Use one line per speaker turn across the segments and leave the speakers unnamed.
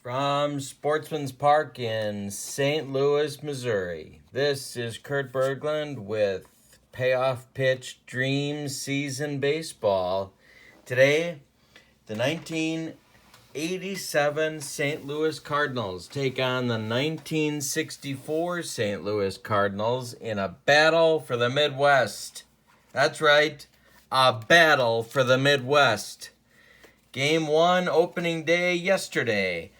From Sportsman's Park in St. Louis, Missouri, this is Kurt Berglund with Payoff Pitch Dream Season Baseball. Today, the 1987 St. Louis Cardinals take on the 1964 St. Louis Cardinals in a battle for the Midwest. That's right, a battle for the Midwest. Game 1, opening day yesterday.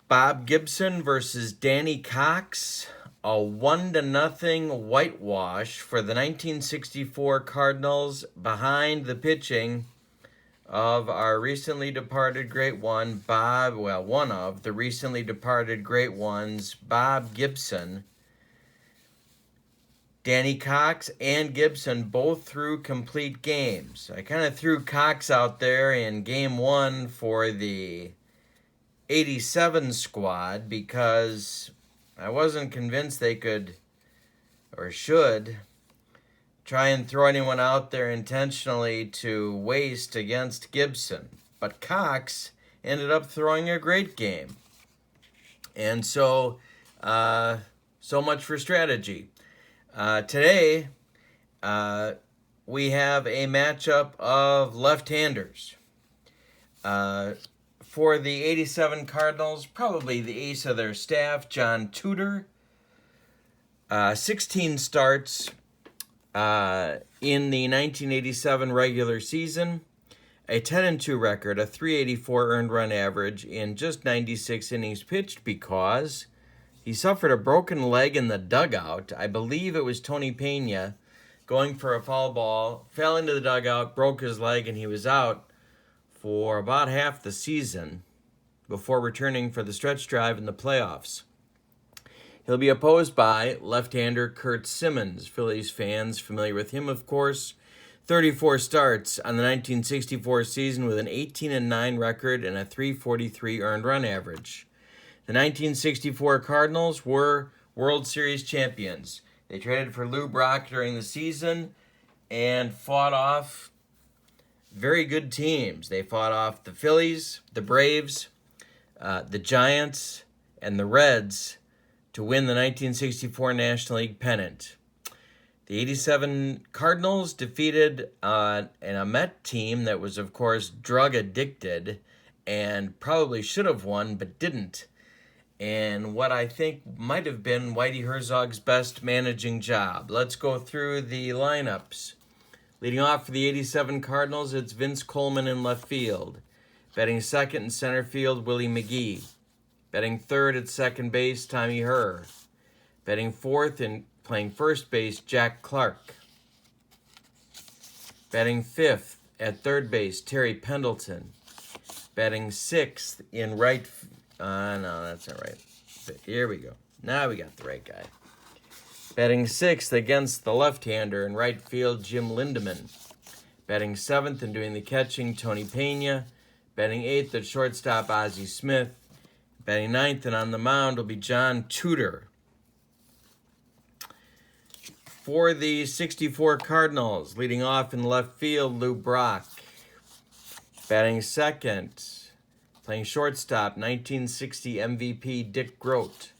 Bob Gibson versus Danny Cox, a 1-0 whitewash for the 1964 Cardinals behind the pitching of our recently departed great one, one of the recently departed great ones, Bob Gibson. Danny Cox and Gibson both threw complete games. I kind of threw Cox out there in game 1 for the 87 squad because I wasn't convinced they could or should try and throw anyone out there intentionally to waste against Gibson. But Cox ended up throwing a great game. And so much for strategy. Today, we have a matchup of left-handers. For the 87 Cardinals, probably the ace of their staff, John Tudor. 16 starts in the 1987 regular season. A 10-2 record, a 384 earned run average in just 96 innings pitched because he suffered a broken leg in the dugout. I believe it was Tony Pena going for a foul ball, fell into the dugout, broke his leg, and he was out for about half the season before returning for the stretch drive in the playoffs. He'll be opposed by left-hander Curt Simmons. Phillies fans familiar with him, of course. 34 starts on the 1964 season with an 18-9 record and a 343 earned run average. The 1964 Cardinals were World Series champions. They traded for Lou Brock during the season and fought off very good teams. They fought off the Phillies, the Braves, the Giants, and the Reds to win the 1964 National League pennant. The 87 Cardinals defeated a Met team that was, of course, drug addicted and probably should have won but didn't. And what I think might have been Whitey Herzog's best managing job. Let's go through the lineups. Leading off for the 87 Cardinals, it's Vince Coleman in left field. Batting second in center field, Willie McGee. Batting third at second base, Tommy Herr. Batting fourth and playing first base, Jack Clark. Batting fifth at third base, Terry Pendleton. Batting sixth in right... no, that's not right. But here we go. Now we got the right guy. Batting sixth against the left-hander in right field, Jim Lindeman. Batting seventh and doing the catching, Tony Pena. Batting eighth at shortstop, Ozzie Smith. Batting ninth and on the mound will be John Tudor. For the 64 Cardinals, leading off in left field, Lou Brock. Batting second, playing shortstop, 1960 MVP Dick Grote.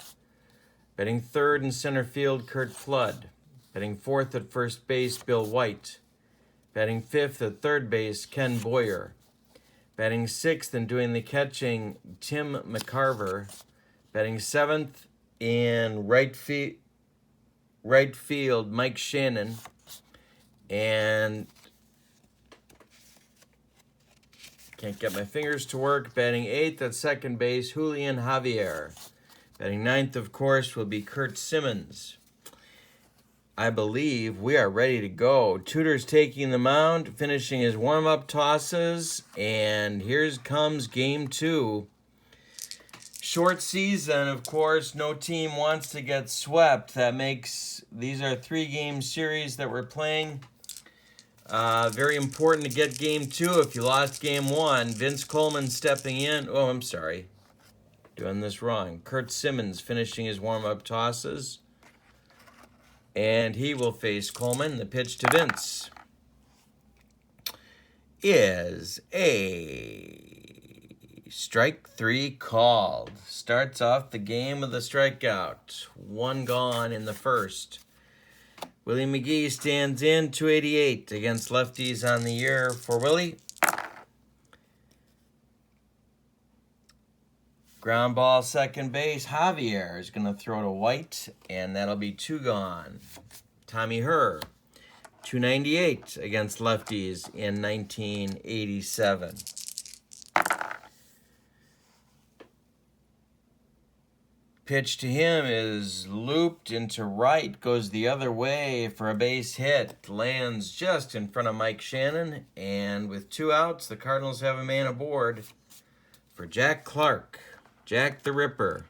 Batting third in center field, Curt Flood. Batting fourth at first base, Bill White. Batting fifth at third base, Ken Boyer. Batting sixth and doing the catching, Tim McCarver. Batting seventh in right field, Mike Shannon. And can't get my fingers to work. Batting eighth at second base, Julian Javier. Batting ninth, of course, will be Curt Simmons. I believe we are ready to go. Tudor's taking the mound, finishing his warm-up tosses, and here comes game 2. Short season, of course. No team wants to get swept. These are 3-game series that we're playing. Very important to get game 2 if you lost game 1. Vince Coleman stepping in. Oh, I'm sorry. Doing this wrong. Curt Simmons finishing his warm-up tosses. And he will face Coleman. The pitch to Vince is a Strike 3 called. Starts off the game with a strikeout. 1 gone in the first. Willie McGee stands in, 288 against lefties on the year for Willie. Ground ball, second base. Javier is going to throw to White, and that'll be 2 gone. Tommy Herr, 298 against lefties in 1987. Pitch to him is looped into right, goes the other way for a base hit. Lands just in front of Mike Shannon, and with 2 outs, the Cardinals have a man aboard for Jack Clark. Jack the Ripper,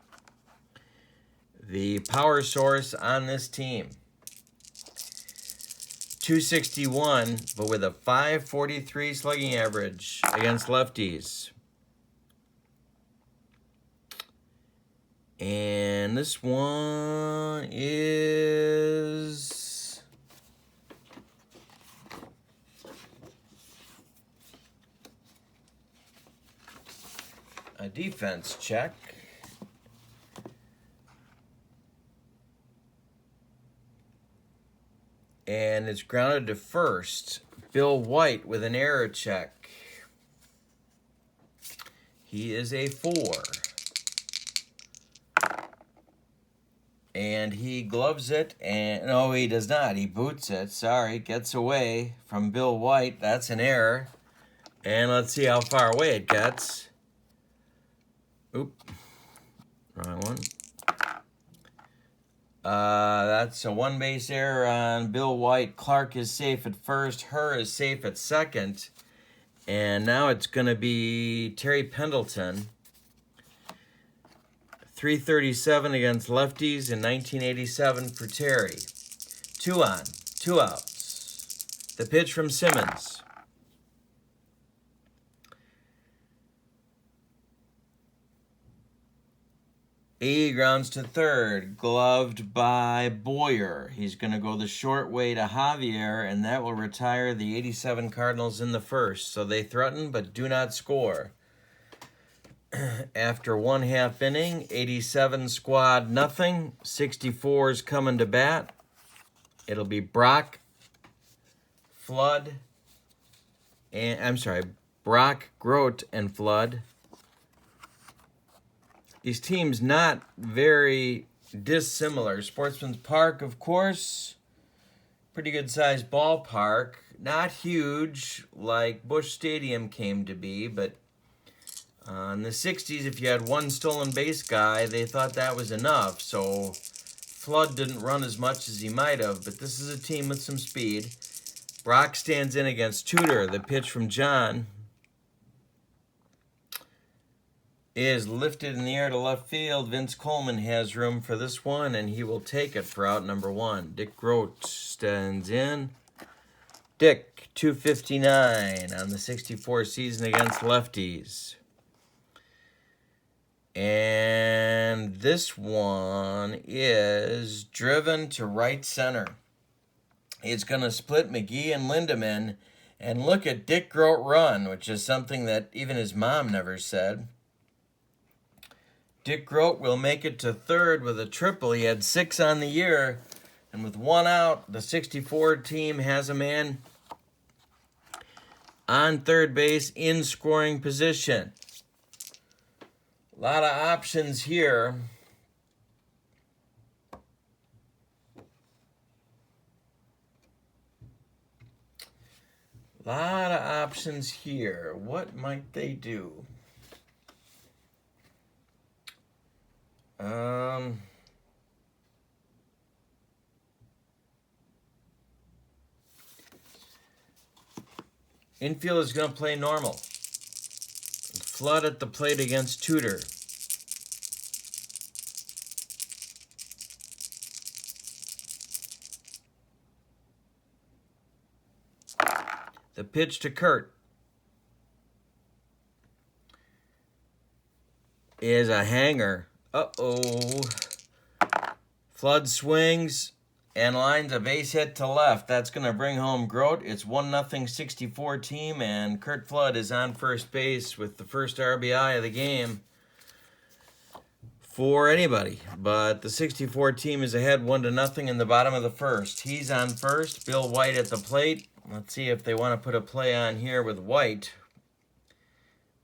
the power source on this team. 261, but with a 543 slugging average against lefties. And this one is a defense check. And it's grounded to first. Bill White with an error check. He is a 4. And he gloves it, and no, he does not. He boots it. Sorry, gets away from Bill White. That's an error. And let's see how far away it gets. Oop. Wrong one. That's a 1-base error on Bill White. Clark is safe at first. Herr is safe at second. And now it's going to be Terry Pendleton. 337 against lefties in 1987 for Terry. 2 on, 2 outs. The pitch from Simmons. He grounds to third, gloved by Boyer. He's going to go the short way to Javier, and that will retire the 87 Cardinals in the first. So they threaten but do not score. After 1/2 inning, 87 squad nothing. 64's coming to bat. It'll be Brock, Flood, and Brock, Grote, and Flood. These teams not very dissimilar. Sportsman's Park, of course, pretty good sized ballpark. Not huge like Busch Stadium came to be, but in the 60s, if you had one stolen base guy, they thought that was enough. So Flood didn't run as much as he might have, but this is a team with some speed. Brock stands in against Tudor. The pitch from John is lifted in the air to left field. Vince Coleman has room for this one, and he will take it for out number 1. Dick Grote stands in. Dick, 259 on the 64 season against lefties. And this one is driven to right center. It's going to split McGee and Lindemann. And look at Dick Grote run, which is something that even his mom never said. Dick Grote will make it to third with a triple. He had 6 on the year. And with 1 out, the 64 team has a man on third base in scoring position. A lot of options here. What might they do? Infield is going to play normal. Flood at the plate against Tudor. The pitch to Kurt is a hanger. Uh-oh. Flood swings, and lines a base hit to left. That's going to bring home Grote. It's 1-0 64 team, and Curt Flood is on first base with the first RBI of the game for anybody. But the 64 team is ahead 1-0 in the bottom of the first. He's on first. Bill White at the plate. Let's see if they want to put a play on here with White.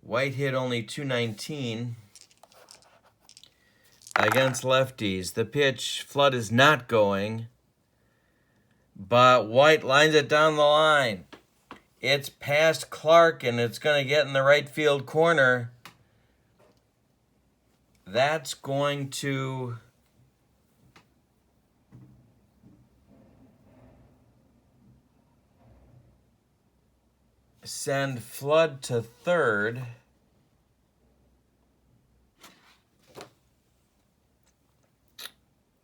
White hit only .219 against lefties. The pitch, Flood is not going, but White lines it down the line. It's past Clark, and it's going to get in the right field corner. That's going to send Flood to third.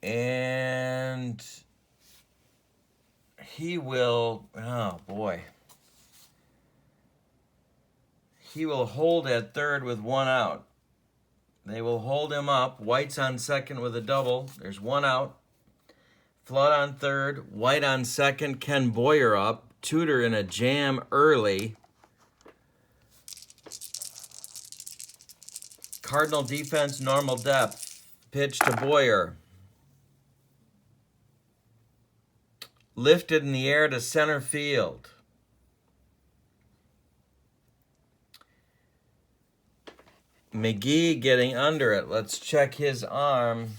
And he will, oh boy. He will hold at third with one out. They will hold him up. White's on second with a double. There's one out. Flood on third. White on second. Ken Boyer up. Tudor in a jam early. Cardinal defense, normal depth. Pitch to Boyer. Lifted in the air to center field. McGee getting under it. Let's check his arm.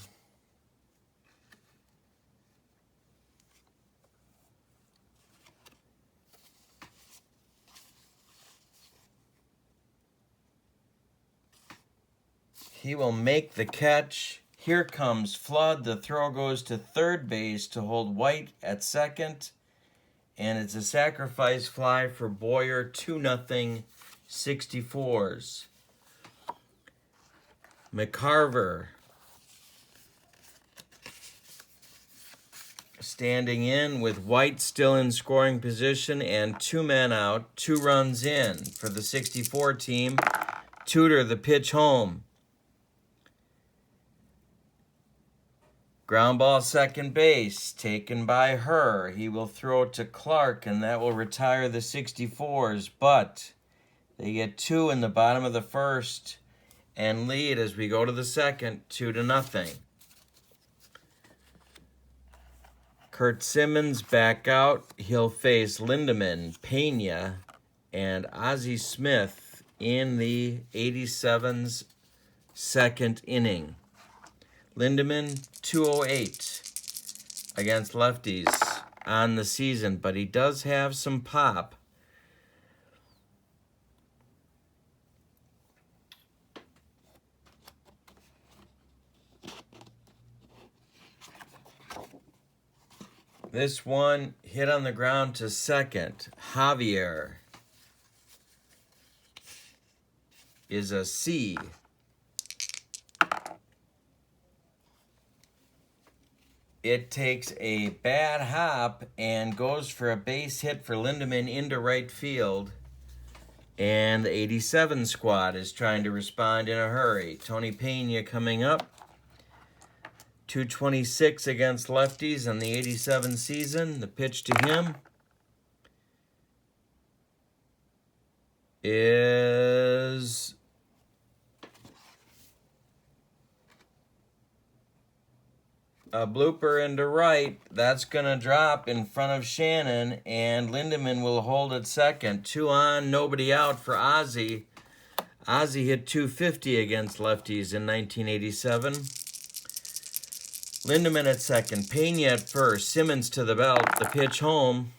He will make the catch. Here comes Flood. The throw goes to third base to hold White at second. And it's a sacrifice fly for Boyer. 2-0 64s. McCarver standing in with White still in scoring position and 2 men out, 2 runs in for the 64 team. Tudor the pitch home. Ground ball second base taken by Herr. He will throw it to Clark, and that will retire the 64s, but they get 2 in the bottom of the first and lead as we go to the second, 2-0. Kurt Simmons back out. He'll face Lindemann, Pena, and Ozzie Smith in the 87's second inning. Lindemann, 208 against lefties on the season, but he does have some pop. This one hit on the ground to second. Javier is a C. It takes a bad hop and goes for a base hit for Lindemann into right field. And the 87 squad is trying to respond in a hurry. Tony Pena coming up. 226 against lefties in the 87 season. The pitch to him is a blooper into right. That's going to drop in front of Shannon, and Lindemann will hold at second. 2 on, nobody out for Ozzie. Ozzie hit 250 against lefties in 1987. Lindemann at second, Pena at first, Simmons to the belt, the pitch home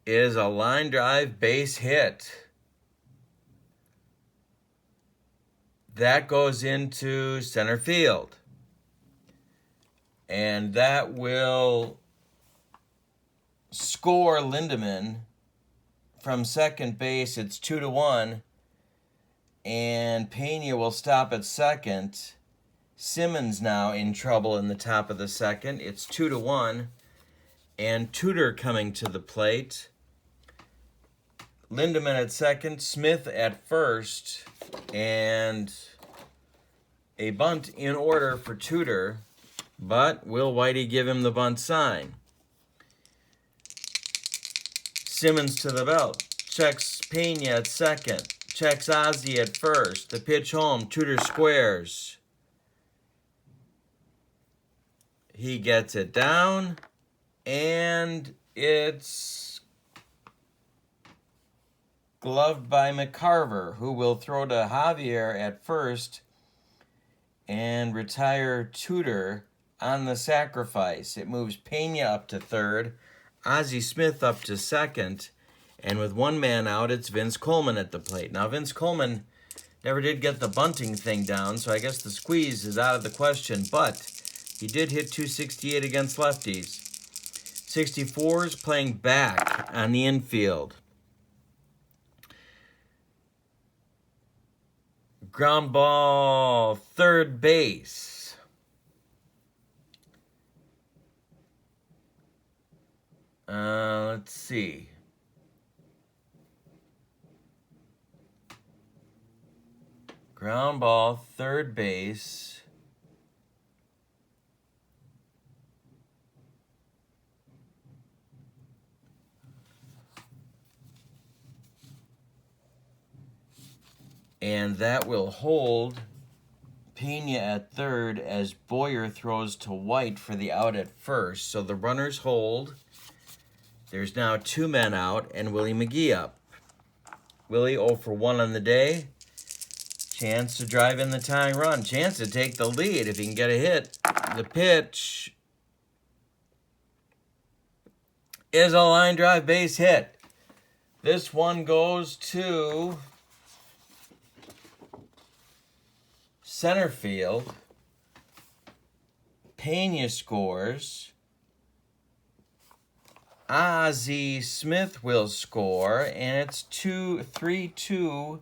is a line drive base hit. That goes into center field. And that will score Lindemann from second base. It's 2-1. And Pena will stop at second. Simmons now in trouble in the top of the second. It's 2-1. And Tudor coming to the plate. Lindemann at second. Smith at first. And a bunt in order for Tudor, but will Whitey give him the bunt sign? Simmons to the belt. Checks Pena at second. Checks Ozzie at first. The pitch home. Tudor squares. He gets it down. And it's gloved by McCarver, who will throw to Javier at first and retire Tudor on the sacrifice. It moves Pena up to third. Ozzie Smith up to second, and with one man out, it's Vince Coleman at the plate. Now, Vince Coleman never did get the bunting thing down, so I guess the squeeze is out of the question, but he did hit .268 against lefties. 64's playing back on the infield. Ground ball, third base. Let's see. Ground ball, third base. And that will hold Pena at third as Boyer throws to White for the out at first. So the runners hold. There's now two men out and Willie McGee up. Willie 0 for 1 on the day. Chance to drive in the tying run. Chance to take the lead if he can get a hit. The pitch is a line drive base hit. This one goes to center field. Pena scores. Ozzie Smith will score, and it's 3-2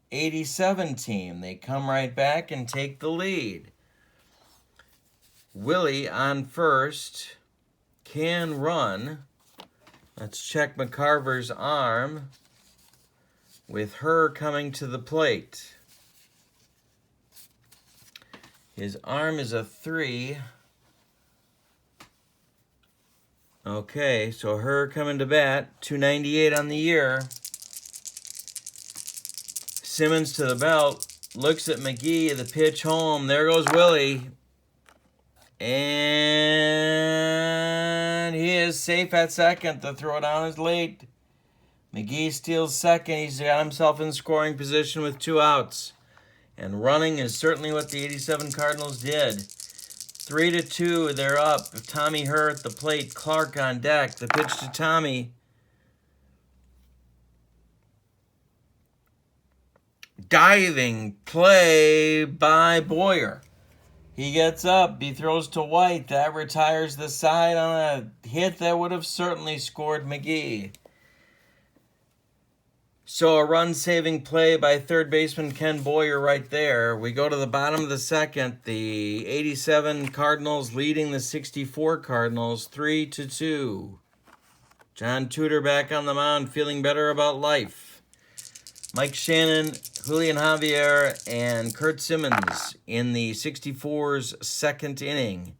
87 team. They come right back and take the lead. Willie on first can run. Let's check McCarver's arm with her coming to the plate. His arm is a 3. Okay, so her coming to bat, 298 on the year. Simmons to the belt, looks at McGee, the pitch home. There goes Willie. And he is safe at second. The throw down is late. McGee steals second. He's got himself in scoring position with 2 outs. And running is certainly what the 87 Cardinals did. 3-2, they're up. Tommy Herr at the plate. Clark on deck. The pitch to Tommy. Diving play by Boyer. He gets up. He throws to White. That retires the side on a hit that would have certainly scored McGee. So a run-saving play by third baseman Ken Boyer right there. We go to the bottom of the second. The 87 Cardinals leading the 64 Cardinals 3-2. John Tudor back on the mound, feeling better about life. Mike Shannon, Julian Javier, and Kurt Simmons in the 64's second inning.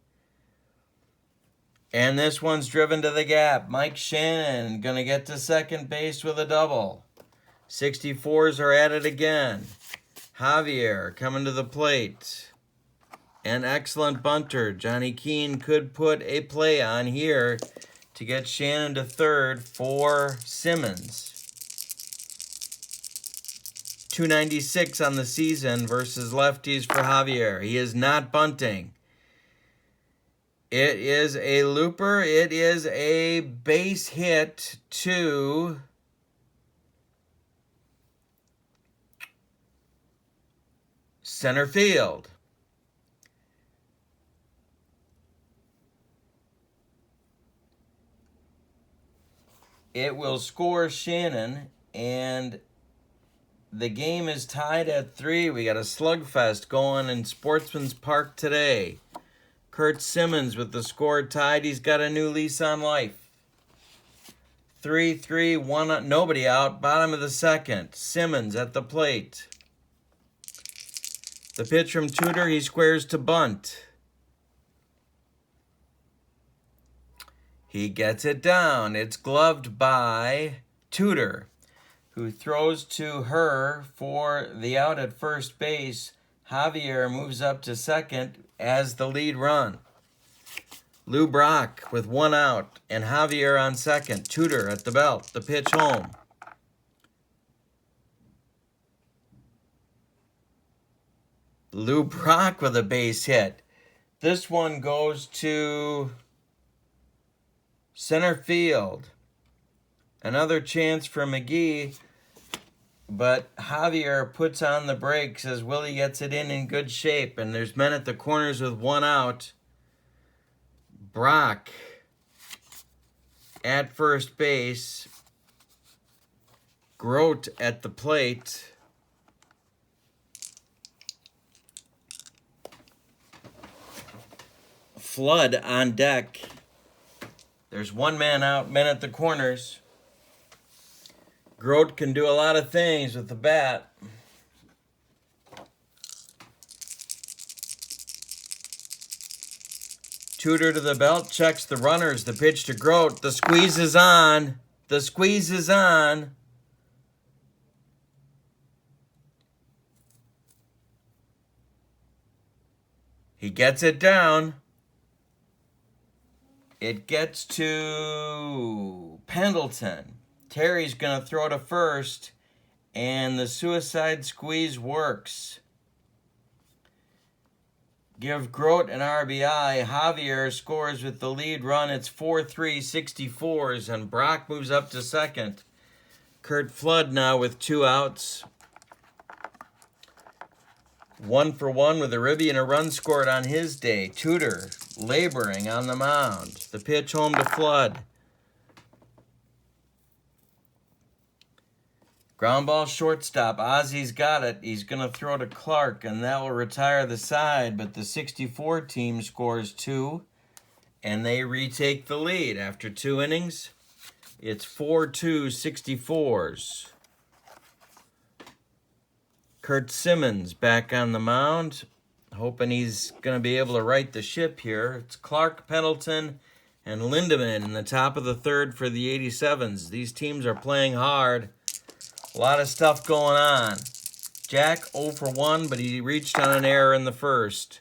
And this one's driven to the gap. Mike Shannon going to get to second base with a double. 64s are at it again. Javier coming to the plate. An excellent bunter. Johnny Keane could put a play on here to get Shannon to third for Simmons. 296 on the season versus lefties for Javier. He is not bunting. It is a looper. It is a base hit to center field. It will score Shannon, and the game is tied at 3. We got a slugfest going in Sportsman's Park today. Kurt Simmons with the score tied. He's got a new lease on life. 3-3, 1, nobody out. Bottom of the second. Simmons at the plate. The pitch from Tudor, he squares to bunt. He gets it down. It's gloved by Tudor, who throws to her for the out at first base. Javier moves up to second as the lead run. Lou Brock with one out and Javier on second. Tudor at the belt. The pitch home. Lou Brock with a base hit. This one goes to center field. Another chance for McGee, but Javier puts on the brakes as Willie gets it in good shape, and there's men at the corners with one out. Brock at first base. Grote at the plate. Flood on deck. There's one man out, men at the corners. Grote can do a lot of things with the bat. Tudor to the belt, checks the runners. The pitch to Grote. The squeeze is on. The squeeze is on. He gets it down. It gets to Pendleton. Terry's going to throw to first, and the suicide squeeze works. Give Grote an RBI. Javier scores with the lead run. It's 4-3 64s, and Brock moves up to second. Curt Flood now with two outs. 1 for 1 with a ribby and a run scored on his day. Tudor laboring on the mound. The pitch home to Flood. Ground ball shortstop. Ozzy's got it. He's going to throw to Clark, and that will retire the side. But the 64 team scores 2, and they retake the lead after 2 innings. It's 4-2 64s. Kurt Simmons back on the mound, hoping he's going to be able to right the ship here. It's Clark, Pendleton, and Lindemann in the top of the third for the 87s. These teams are playing hard. A lot of stuff going on. Jack 0 for 1, but he reached on an error in the first.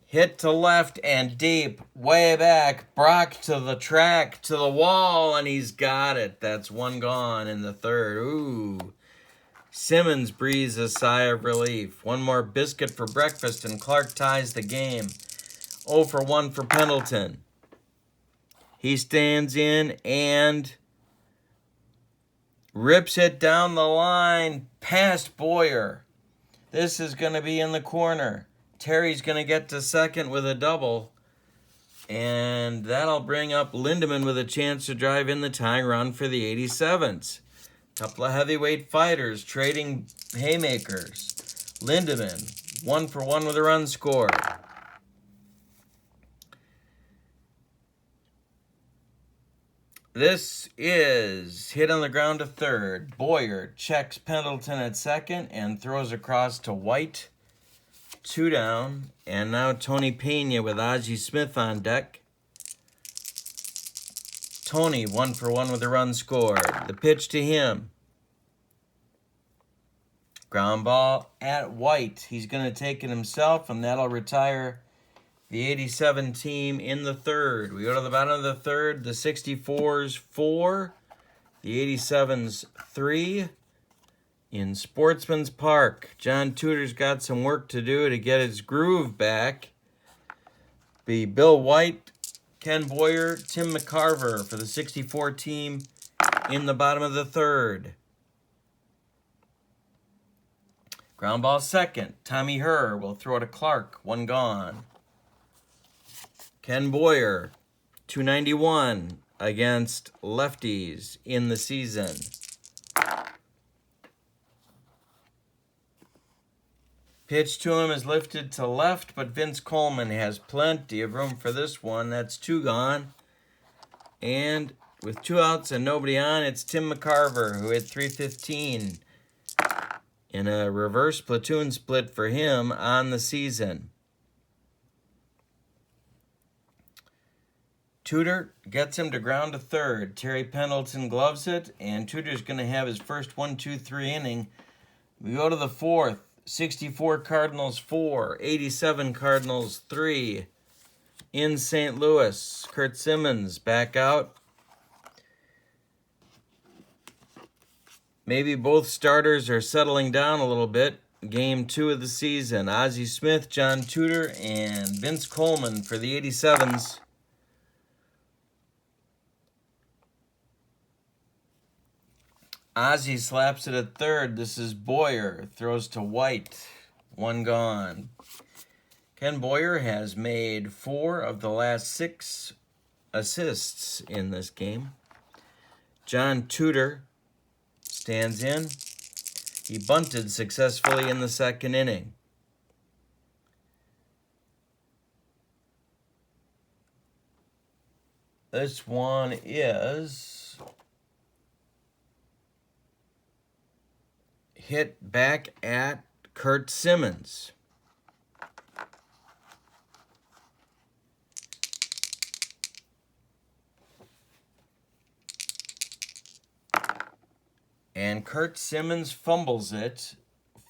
Hit to left and deep, way back. Brock to the track, to the wall, and he's got it. That's one gone in the third. Ooh. Simmons breathes a sigh of relief. One more biscuit for breakfast, and Clark ties the game. 0 for 1 for Pendleton. He stands in and rips it down the line past Boyer. This is going to be in the corner. Terry's going to get to second with a double, and that'll bring up Lindemann with a chance to drive in the tying run for the 87s. Couple of heavyweight fighters trading haymakers. Lindemann, 1 for 1 with a run scored. This is hit on the ground to third. Boyer checks Pendleton at second and throws across to White. 2 down. And now Tony Pena with Ozzie Smith on deck. Tony, 1 for 1 with a run scored. The pitch to him. Ground ball at White. He's going to take it himself, and that'll retire the 87 team in the third. We go to the bottom of the third. The 64s 4. The 87s 3. In Sportsman's Park, John Tudor's got some work to do to get his groove back. Be Bill White, Ken Boyer, Tim McCarver for the 64 team in the bottom of the third. Ground ball second. Tommy Herr will throw to Clark. 1 gone. Ken Boyer, 291 against Lefties in the season. Pitch to him is lifted to left, but Vince Coleman has plenty of room for this one. That's 2 gone. And with 2 outs and nobody on, it's Tim McCarver, who hit .315 in a reverse platoon split for him on the season. Tudor gets him to ground to third. Terry Pendleton gloves it, and Tudor's going to have his first 1-2-3 inning. We go to the fourth. 64 Cardinals 4, 87 Cardinals 3. In St. Louis, Curt Simmons back out. Maybe both starters are settling down a little bit. Game 2 of the season. Ozzie Smith, John Tudor, and Vince Coleman for the 87s. Ozzie slaps it at third. This is Boyer. Throws to White. 1 gone. Ken Boyer has made 4 of the last 6 assists in this game. John Tudor stands in. He bunted successfully in the second inning. This one is hit back at Curt Simmons. And Curt Simmons fumbles it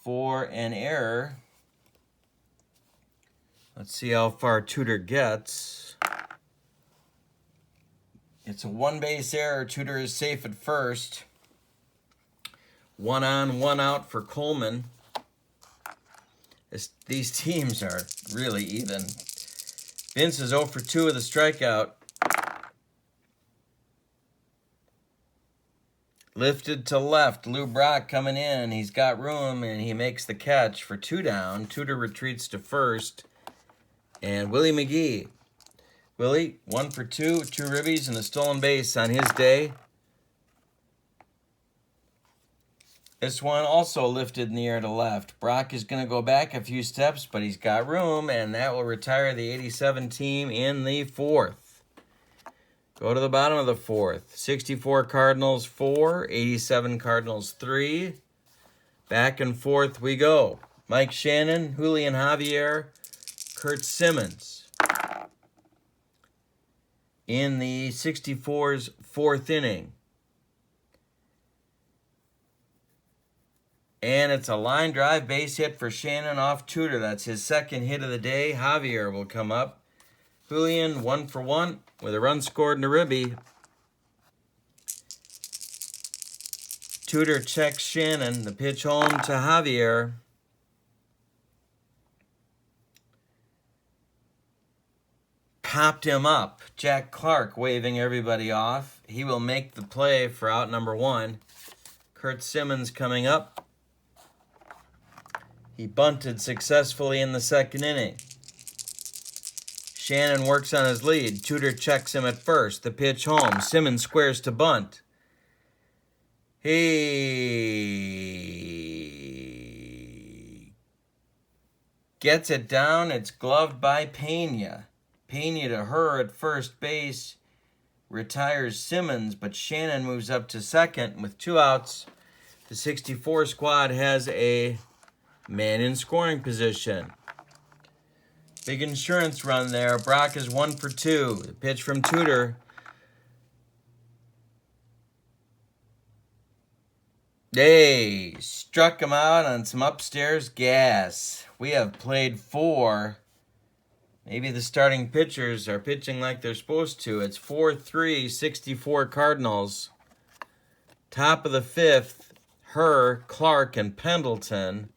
for an error. Let's see how far Tudor gets. It's a 1-base error. Tudor is safe at first. 1 on, 1 out for Coleman. These teams are really even. Vince is 0 for 2 with a strikeout. Lifted to left. Lou Brock coming in. He's got room, and he makes the catch for 2 down. Tudor retreats to first. And Willie McGee. Willie, 1 for 2, 2 ribbies, and a stolen base on his day. This one also lifted in the air to left. Brock is going to go back a few steps, but he's got room, and that will retire the 87 team in the 4th. Go to the bottom of the 4th. 64 Cardinals 4, 87 Cardinals 3. Back and forth we go. Mike Shannon, Julian Javier, Curt Simmons. In the 64's 4th inning. And it's a line drive base hit for Shannon off Tudor. That's his second hit of the day. Javier will come up. Julian, 1 for 1 with a run scored and a ribby. Tudor checks Shannon. The pitch home to Javier. Popped him up. Jack Clark waving everybody off. He will make the play for out number 1. Curt Simmons coming up. He bunted successfully in the second inning. Shannon works on his lead. Tudor checks him at first. The pitch home. Simmons squares to bunt. He gets it down. It's gloved by Pena. Pena to her at first base. Retires Simmons, but Shannon moves up to second with 2 outs. The 64 squad has a man in scoring position. Big insurance run there. Brock is 1 for 2. The pitch from Tudor. They struck him out on some upstairs gas. We have played 4. Maybe the starting pitchers are pitching like they're supposed to. It's 4-3, 64 Cardinals. Top of the 5th, Herr, Clark, and Pendleton.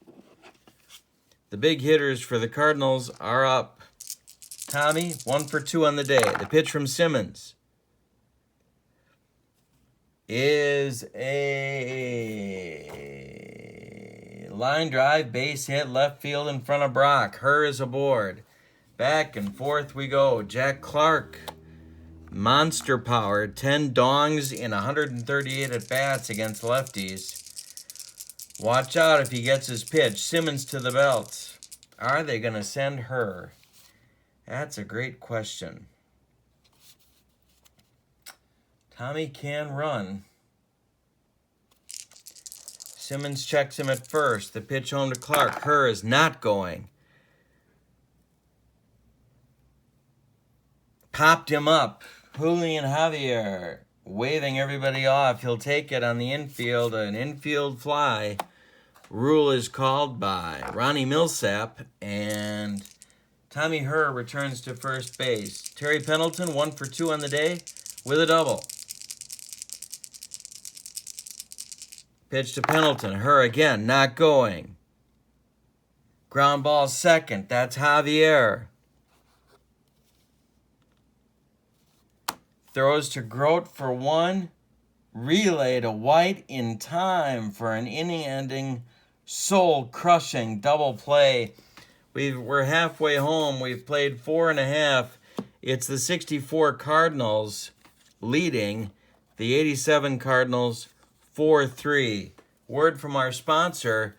The big hitters for the Cardinals are up. Tommy, 1 for 2 on the day. The pitch from Simmons is a line drive, base hit, left field in front of Brock. Herr is aboard. Back and forth we go. Jack Clark, monster power, 10 dongs in 138 at-bats against lefties. Watch out if he gets his pitch. Simmons to the belt. Are they going to send Herr? That's a great question. Tommy can run. Simmons checks him at first. The pitch home to Clark. Herr is not going. Popped him up. Julian Javier waving everybody off. He'll take it on the infield. An infield fly. Rule is called by Ronnie Millsap, and Tommy Herr returns to first base. Terry Pendleton, 1 for 2 on the day with a double. Pitch to Pendleton. Herr again, not going. Ground ball second. That's Javier. Throws to Grote for 1. Relay to White in time for an inning-ending, soul-crushing double play. We're halfway home. We've played 4.5. It's the 64 Cardinals leading the 87 Cardinals 4-3. Word from our sponsor,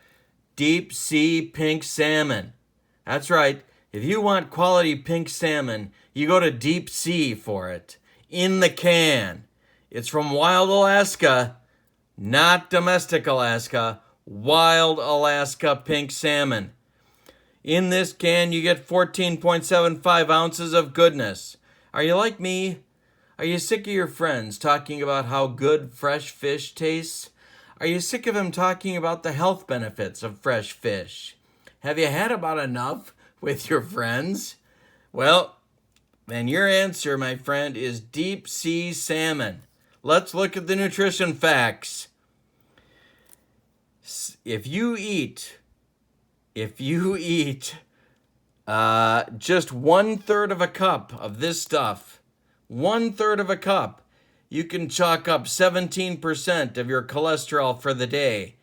Deep Sea Pink Salmon. That's right. If you want quality pink salmon, you go to Deep Sea for it. In the can. It's from wild Alaska, not domestic Alaska. Wild Alaska pink salmon. In this can, you get 14.75 ounces of goodness. Are you like me? Are you sick of your friends talking about how good fresh fish tastes? Are you sick of them talking about the health benefits of fresh fish? Have you had about enough with your friends? Well, then your answer, my friend, is deep sea salmon. Let's look at the nutrition facts. If you eat just 1/3 of a cup of this stuff, 1/3 of a cup, you can chalk up 17% of your cholesterol for the day,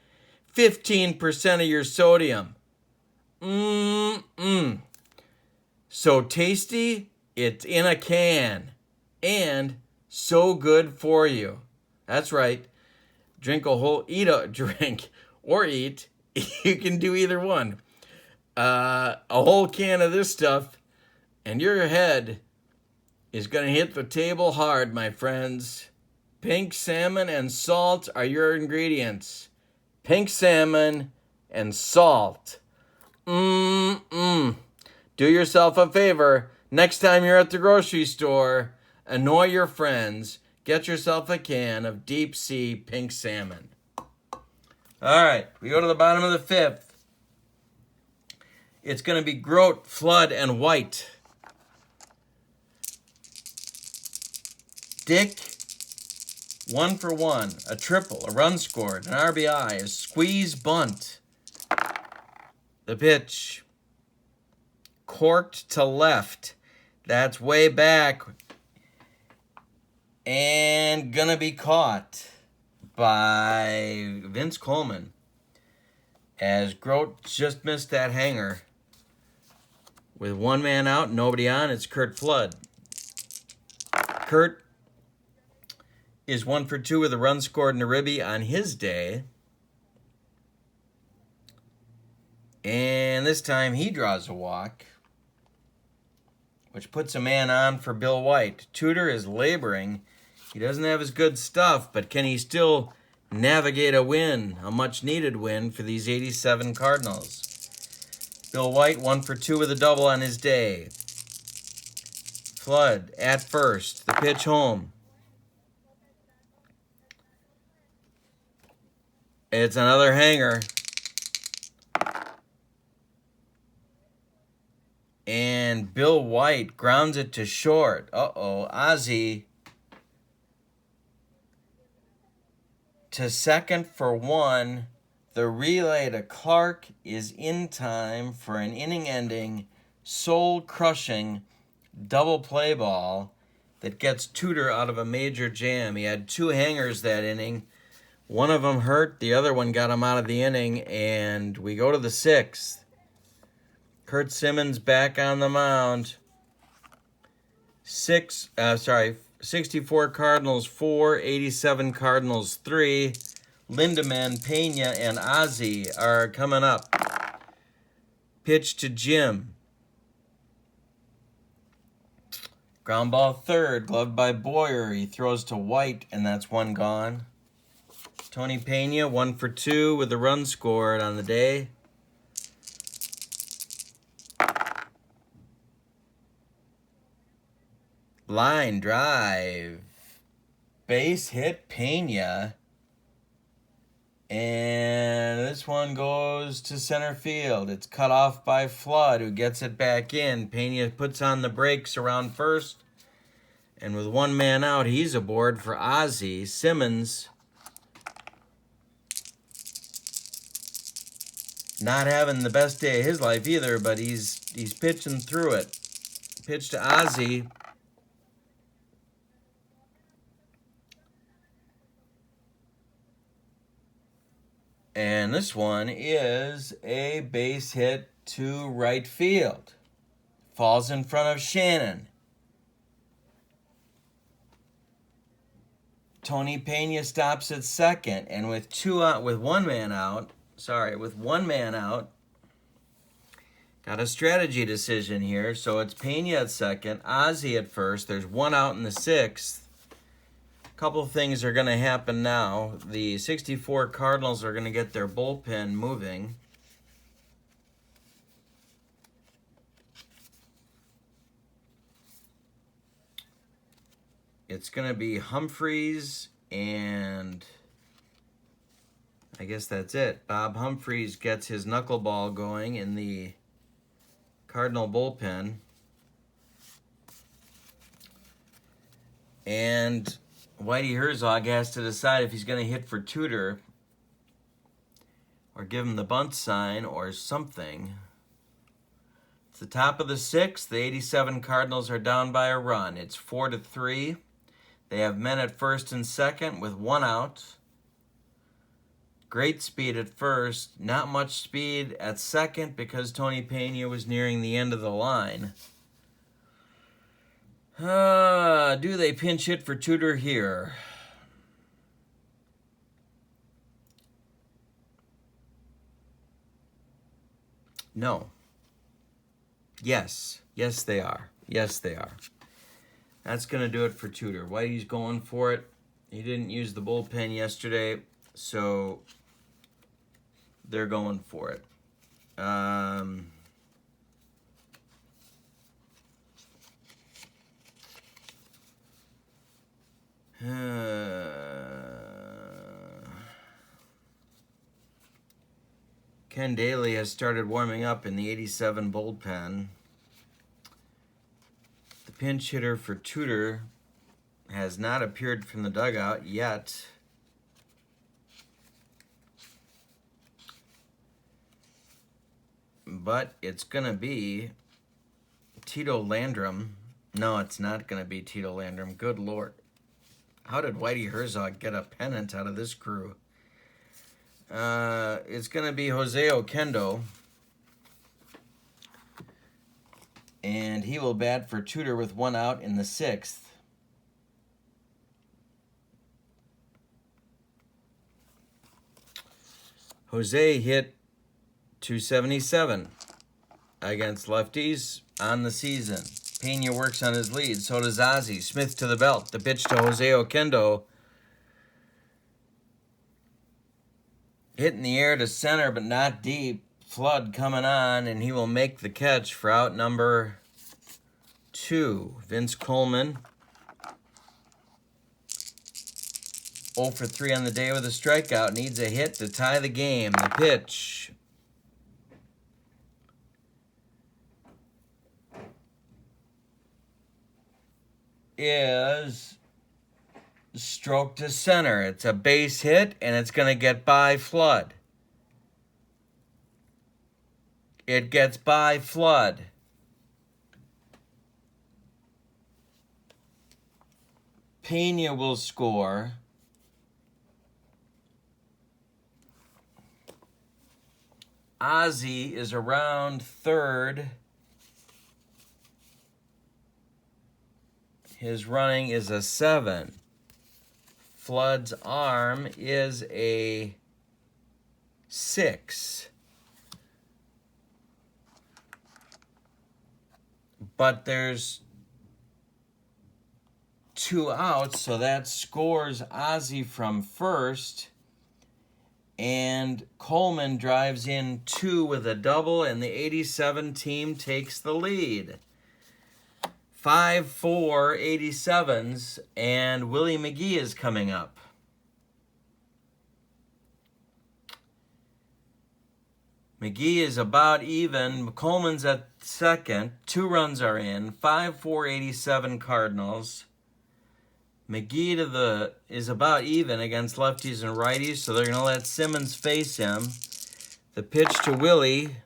15% of your sodium. So tasty, it's in a can, and so good for you. That's right. Eat or eat. You can do either one. A whole can of this stuff, and your head is going to hit the table hard, my friends. Pink salmon and salt are your ingredients. Pink salmon and salt. Do yourself a favor. Next time you're at the grocery store, annoy your friends. Get yourself a can of deep sea pink salmon. All right, we go to the bottom of the 5th. It's going to be Grote, Flood, and White. Dick, 1 for 1, a triple, a run scored, an RBI, a squeeze bunt. The pitch, corked to left. That's way back. And gonna be caught by Vince Coleman, as Grote just missed that hanger. With one man out, nobody on, it's Curt Flood. Curt is 1 for 2 with a run scored and a ribby on his day. And this time he draws a walk, which puts a man on for Bill White. Tudor is laboring. He doesn't have his good stuff, but can he still navigate a win, a much-needed win for these 87 Cardinals? Bill White, 1 for 2 with a double on his day. Flood at first. The pitch home. It's another hanger. And Bill White grounds it to short. Ozzie to second for 1. The relay to Clark is in time for an inning-ending, soul-crushing double play ball that gets Tudor out of a major jam. He had 2 hangers that inning. One of them hurt. The other one got him out of the inning. And we go to the 6th. Curt Simmons back on the mound. 64 Cardinals 4, 87 Cardinals 3. Lindemann, Pena, and Ozzie are coming up. Pitch to Jim. Ground ball third, gloved by Boyer. He throws to White, and that's one gone. Tony Pena, 1 for 2 with a run scored on the day. Line drive. Base hit Pena. And this one goes to center field. It's cut off by Flood, who gets it back in. Pena puts on the brakes around first. And with one man out, he's aboard for Ozzie. Simmons not having the best day of his life either, but he's pitching through it. Pitch to Ozzie. And this one is a base hit to right field. Falls in front of Shannon. Tony Pena stops at second, and with one man out, got a strategy decision here. So it's Pena at second, Ozzie at first. There's one out in the sixth. Couple things are going to happen now. The 64 Cardinals are going to get their bullpen moving. It's going to be Humphreys, and I guess that's it. Bob Humphreys gets his knuckleball going in the Cardinal bullpen. And Whitey Herzog has to decide if he's going to hit for Tudor or give him the bunt sign or something. It's the top of the sixth. The 87 Cardinals are down by a run. It's 4-3. They have men at first and second with one out. Great speed at first. Not much speed at second because Tony Pena was nearing the end of the line. Do they pinch hit for Tudor here? No. Yes. Yes, they are. Yes, they are. That's going to do it for Tudor. Whitey's going for it. He didn't use the bullpen yesterday, so they're going for it. Ken Daly has started warming up in the 87 bullpen. The pinch hitter for Tudor has not appeared from the dugout yet. But it's going to be Tito Landrum. No, it's not going to be Tito Landrum. Good Lord. How did Whitey Herzog get a pennant out of this crew? It's going to be Jose Oquendo. And he will bat for Tudor with one out in the sixth. Jose hit .277 against lefties on the season. Pena works on his lead. So does Ozzie. Smith to the belt. The pitch to Jose Oquendo. Hit in the air to center, but not deep. Flood coming on, and he will make the catch for out number 2. Vince Coleman. 0 for 3 on the day with a strikeout. Needs a hit to tie the game. The pitch is stroke to center. It's a base hit, and it's going to get by Flood. It gets by Flood. Pena will score. Ozzie is around third. His running is a 7. Flood's arm is a 6. But there's 2 outs, so that scores Ozzie from first. And Coleman drives in 2 with a double, and the 87 team takes the lead. 5-4 87s, and Willie McGee is coming up. McGee is about even. Coleman's at second. 2 runs are in. 5-4 87 Cardinals. McGee is about even against lefties and righties, so they're going to let Simmons face him. The pitch to Willie.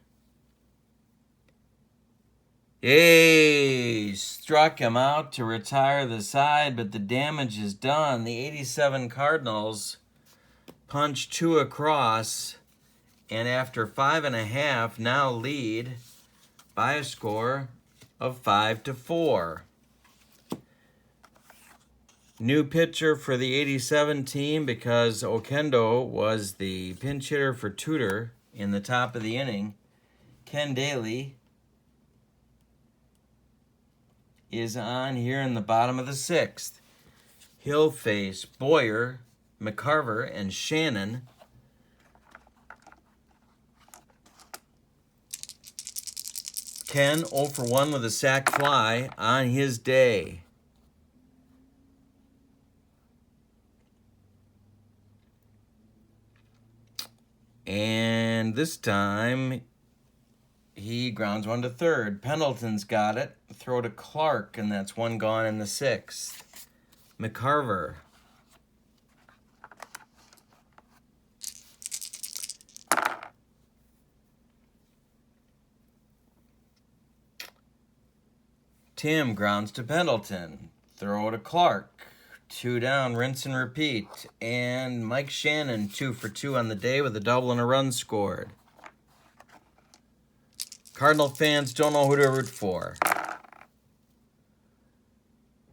Yay! Struck him out to retire the side, but the damage is done. The 87 Cardinals punch 2 across, and after 5.5, now lead by a score of 5-4. New pitcher for the 87 team because Oquendo was the pinch hitter for Tudor in the top of the inning. Ken Daly is on here in the bottom of the 6th. He'll face Boyer, McCarver, and Shannon. Ken 0 for 1 with a sac fly on his day. And this time, he grounds 1 to third. Pendleton's got it. Throw to Clark, and that's 1 gone in the 6th. McCarver. Tim grounds to Pendleton. Throw to Clark. 2 down, rinse and repeat. And Mike Shannon, 2 for 2 on the day with a double and a run scored. Cardinal fans don't know who to root for.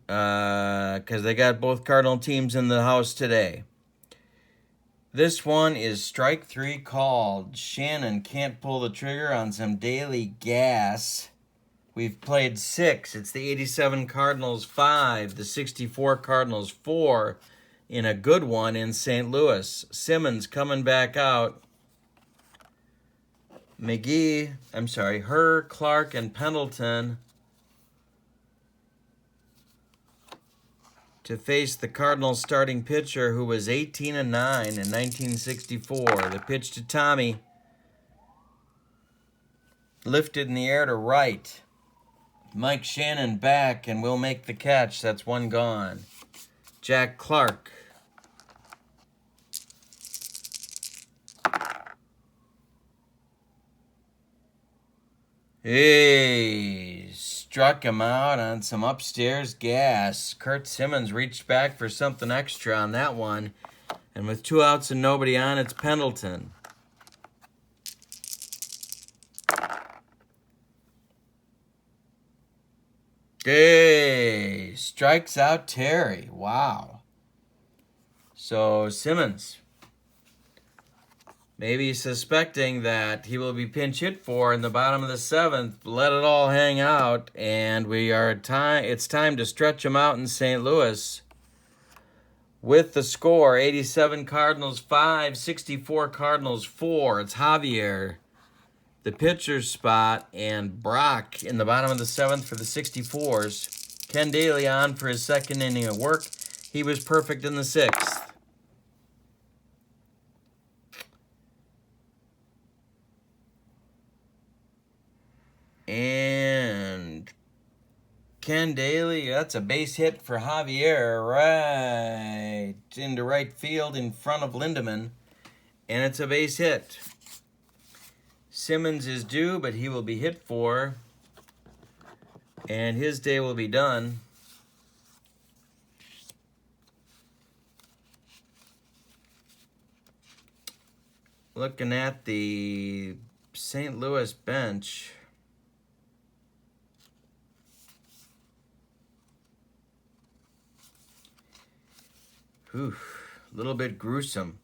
Because they got both Cardinal teams in the house today. This one is strike 3 called. Shannon can't pull the trigger on some daily gas. We've played 6. It's the 87 Cardinals 5, the 64 Cardinals 4 in a good one in St. Louis. Simmons coming back out. Herr, Clark, and Pendleton to face the Cardinals starting pitcher who was 18-9 in 1964. The pitch to Tommy. Lifted in the air to right. Mike Shannon back and will make the catch. That's 1 gone. Jack Clark. Hey, struck him out on some upstairs gas. Kurt Simmons reached back for something extra on that one. And with 2 outs and nobody on, it's Pendleton. Hey, strikes out Terry. Wow. So Simmons, maybe suspecting that he will be pinch hit for in the bottom of the 7th, let it all hang out, and it's time to stretch him out in St. Louis. With the score, 87 Cardinals 5, 64 Cardinals 4. It's Javier, the pitcher's spot, and Brock in the bottom of the 7th for the 64s. Ken Daly on for his 2nd inning of work. He was perfect in the 6th. And Ken Daly, that's a base hit for Javier right into right field in front of Lindemann. And it's a base hit. Simmons is due, but he will be hit for. And his day will be done. Looking at the St. Louis bench. A little bit gruesome.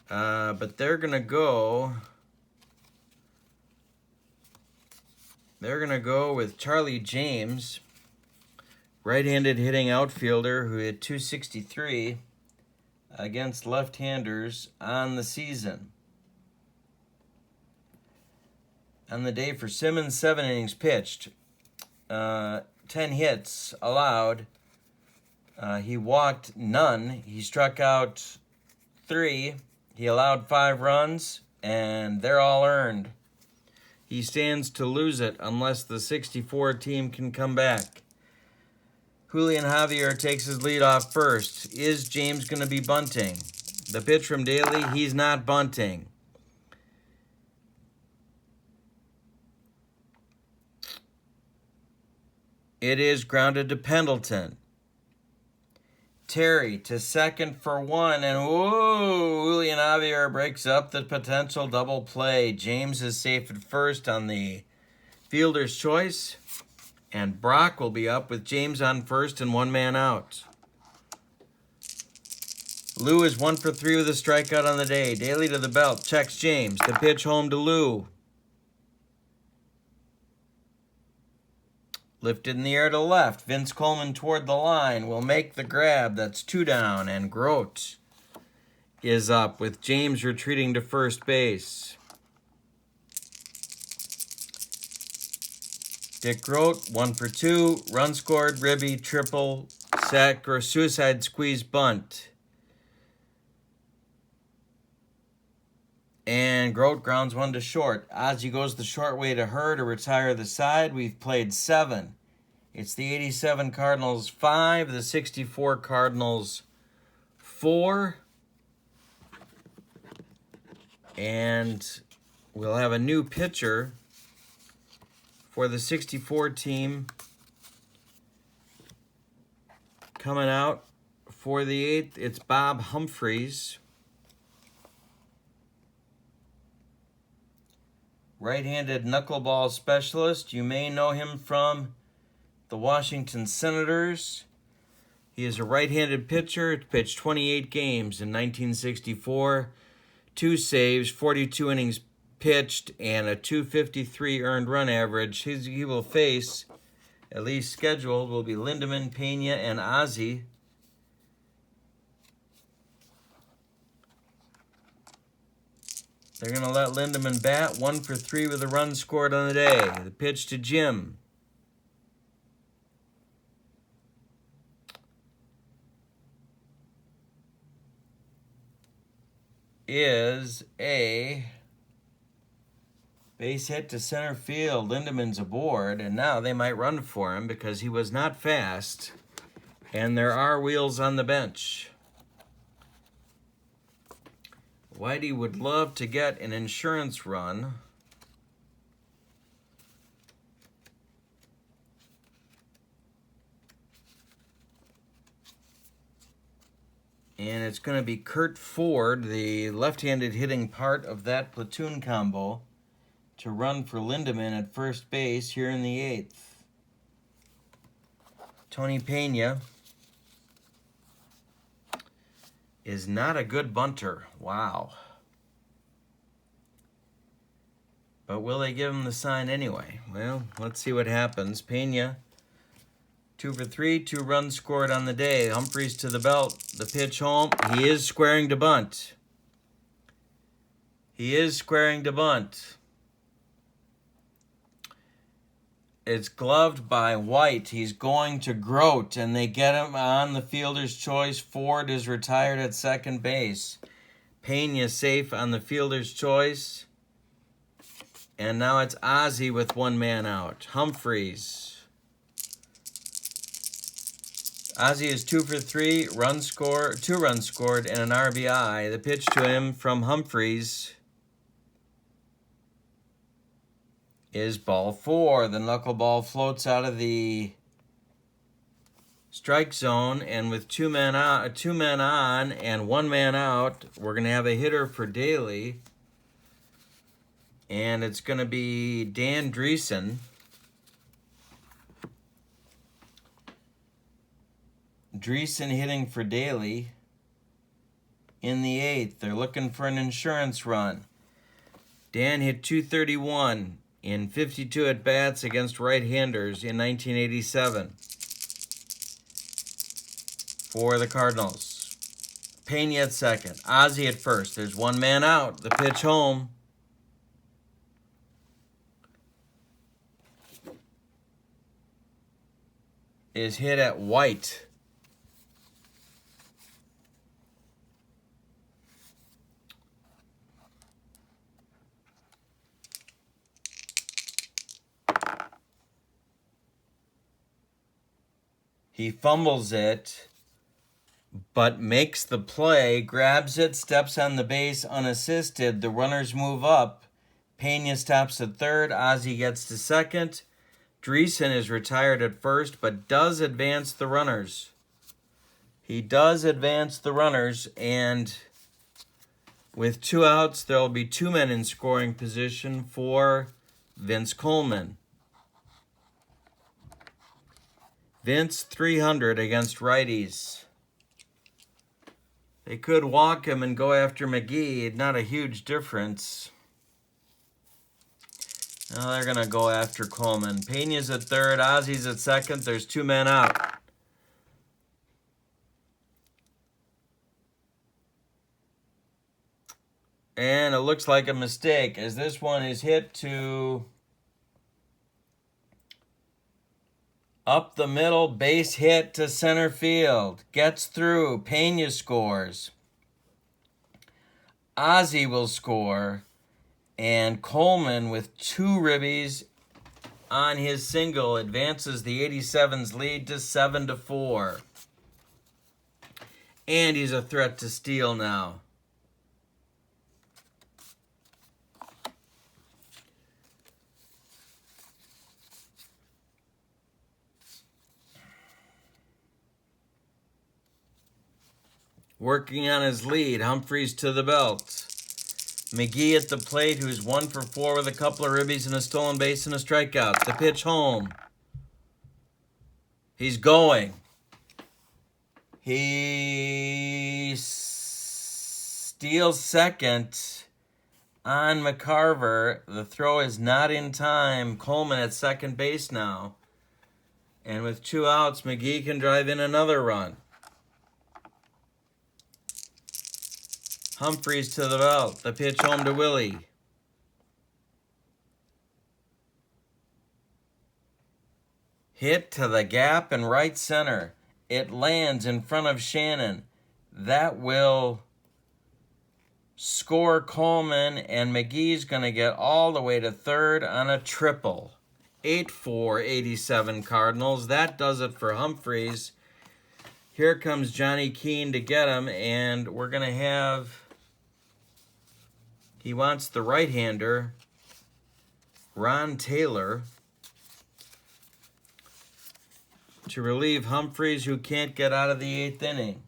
But they're going to go... They're going to go with Charlie James, right-handed hitting outfielder who hit .263 against left-handers on the season. On the day for Simmons, 7 innings pitched, 10 hits allowed. He walked none. He struck out 3. He allowed 5 runs, and they're all earned. He stands to lose it unless the 64 team can come back. Julian Javier takes his lead off first. Is James going to be bunting? The pitch from Daly, he's not bunting. It is grounded to Pendleton. Terry to second for 1, and whoa, Julian Javier breaks up the potential double play. James is safe at first on the fielder's choice, and Brock will be up with James on first and 1 man out. Lou is 1 for 3 with a strikeout on the day. Daly to the belt, checks James. The pitch home to Lou. Lifted in the air to left. Vince Coleman toward the line will make the grab. That's 2 down, and Grote is up with James retreating to first base. Dick Grote, 1 for 2. Run scored, ribby, triple, sack, or suicide squeeze bunt. And Grote grounds 1 to short. Ozzie goes the short way to her to retire the side. We've played 7. It's the 87 Cardinals 5, the 64 Cardinals 4. And we'll have a new pitcher for the 64 team coming out for the 8th. It's Bob Humphreys. Right-handed knuckleball specialist. You may know him from the Washington Senators. He is a right-handed pitcher. Pitched 28 games in 1964. 2 saves, 42 innings pitched, and a .253 earned run average. He will face, at least scheduled, will be Lindemann, Pena, and Ozzie. They're going to let Lindemann bat. 1 for 3 with a run scored on the day. The pitch to Jim. Is a base hit to center field. Lindemann's aboard, and now they might run for him because he was not fast, and there are wheels on the bench. Whitey would love to get an insurance run. And it's going to be Kurt Ford, the left-handed hitting part of that platoon combo, to run for Lindemann at first base here in the 8th. Tony Pena is not a good bunter. Wow. But will they give him the sign anyway? Well, let's see what happens. Pena, 2 for 3, 2 runs scored on the day. Humphreys to the belt. The pitch home. He is squaring to bunt. He is squaring to bunt. It's gloved by White. He's going to Grote, and they get him on the fielder's choice. Ford is retired at second base. Pena safe on the fielder's choice. And now it's Ozzie with 1 man out. Humphreys. Ozzie is 2 for 3, 2 runs scored, and an RBI. The pitch to him from Humphreys is ball 4. The knuckleball floats out of the strike zone, and with 2 men on and 1 man out, we're going to have a hitter for Daly, and it's going to be Dan Dreesen. Dreesen hitting for Daly in the 8th. They're looking for an insurance run. Dan hit .231 in 52 at-bats against right-handers in 1987 for the Cardinals. Pena at second. Ozzie at first. There's one man out. The pitch home. Is hit at White. He fumbles it, but makes the play, grabs it, steps on the base unassisted. The runners move up. Pena stops at third. Ozzie gets to second. Dreesen is retired at first, but does advance the runners. He does advance the runners, and with 2 outs, there will be 2 men in scoring position for Vince Coleman. Vince, 300 against righties. They could walk him and go after McGee. Not a huge difference. Now they're going to go after Coleman. Pena's at third. Ozzie's at second. There's 2 men out. And it looks like a mistake as this one is hit to up the middle, base hit to center field. Gets through. Pena scores. Ozzie will score. And Coleman, with 2 ribbies on his single, advances the 87's lead to 7-4. And he's a threat to steal now. Working on his lead, Humphreys to the belt. McGee at the plate, who's 1 for 4 with a couple of ribbies and a stolen base and a strikeout. The pitch home. He's going. He steals second on McCarver. The throw is not in time. Coleman at second base now. And with 2 outs, McGee can drive in another run. Humphreys to the belt. The pitch home to Willie. Hit to the gap in right center. It lands in front of Shannon. That will score Coleman, and McGee's going to get all the way to third on a triple. 8-4, 87 Cardinals. That does it for Humphreys. Here comes Johnny Keane to get him, and we're going to have... He wants the right-hander, Ron Taylor, to relieve Humphreys, who can't get out of the 8th inning.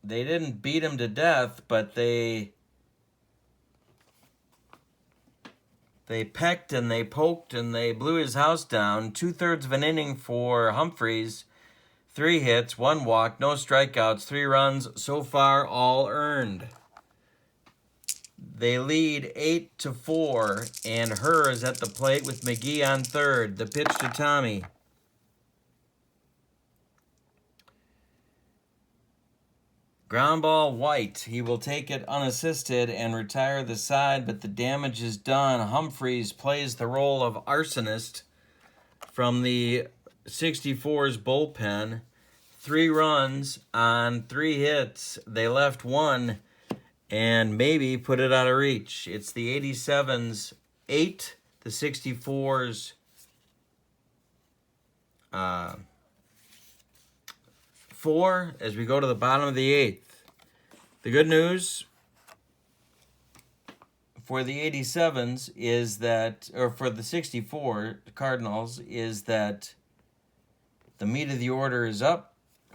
They didn't beat him to death, but they pecked and they poked and they blew his house down. 2/3 of an inning for Humphreys. 3 hits, 1 walk, no strikeouts, 3 runs, so far all earned. They lead 8-4, and Herr is at the plate with McGee on third. The pitch to Tommy. Ground ball, White. He will take it unassisted and retire the side, but the damage is done. Humphreys plays the role of arsonist from the 64's bullpen. 3 runs on 3 hits. They left 1 and maybe put it out of reach. It's the 87's 8, the 64's 4 as we go to the bottom of the 8th. The good news for the 87's is that, or for the 64 Cardinals, is that the meat of the order is up.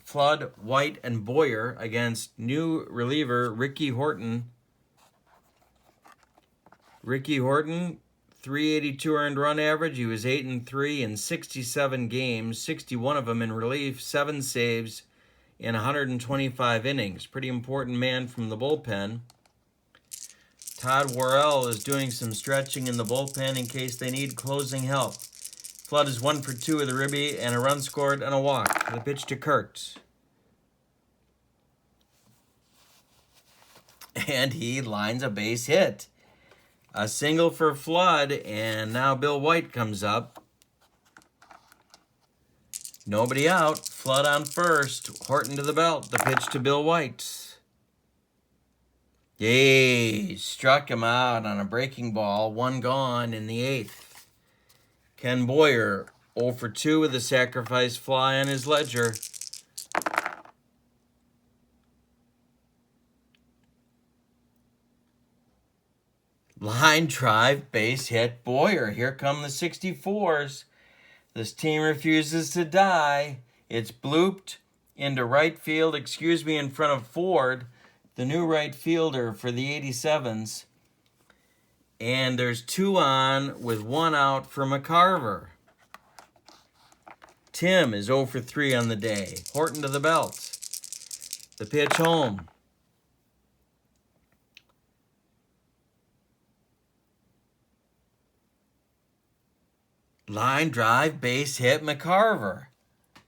Flood, White, and Boyer against new reliever Ricky Horton. Ricky Horton, 382 earned run average. He was 8-3 in 67 games, 61 of them in relief, 7 saves in 125 innings. Pretty important man from the bullpen. Todd Worrell is doing some stretching in the bullpen in case they need closing help. Flood is 1 for 2 with a ribby and a run scored and a walk. The pitch to Kurt. And he lines a base hit. A single for Flood, and now Bill White comes up. Nobody out. Flood on first. Horton to the belt. The pitch to Bill White. Yay! Struck him out on a breaking ball. 1 gone in the 8th. Ken Boyer, 0 for 2 with a sacrifice fly on his ledger. Line drive, base hit, Boyer. Here come the 64s. This team refuses to die. It's blooped into right field, in front of Ford, the new right fielder for the 87s. And there's 2 on with 1 out for McCarver. Tim is 0 for 3 on the day. Horton to the belt. The pitch home. Line drive, base hit, McCarver.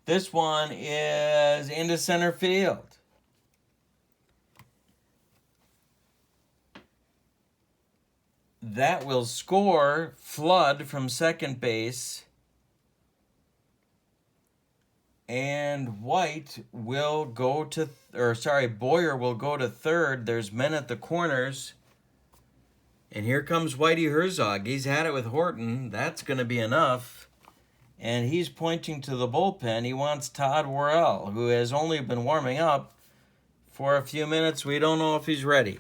This one is into center field. That will score Flood from second base. And White will go to, Boyer will go to third. There's men at the corners. And here comes Whitey Herzog. He's had it with Horton. That's going to be enough. And he's pointing to the bullpen. He wants Todd Worrell, who has only been warming up for a few minutes. We don't know if he's ready.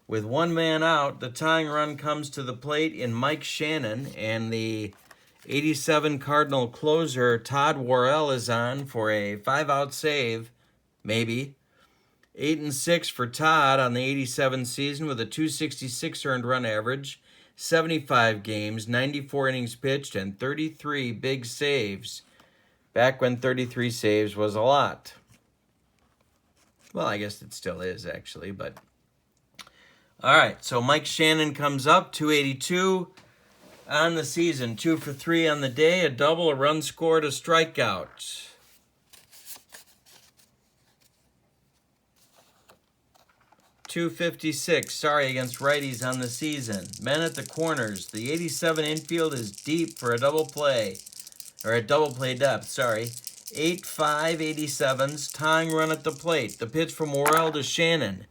With 1 man out, the tying run comes to the plate in Mike Shannon. And the 87 Cardinal closer, Todd Worrell, is on for a 5-out save, maybe. 8-6 for Todd on the 87 season with a .266 earned run average, 75 games, 94 innings pitched, and 33 big saves. Back when 33 saves was a lot. Well, I guess it still is, actually, but... All right, so Mike Shannon comes up, 282 on the season, 2 for 3 on the day, a double, a run scored, a strikeout. .256, against righties on the season. Men at the corners. The 87 infield is deep for a double play. Or a double play depth, 8-5 87s, tying run at the plate. The pitch from Worrell to Shannon.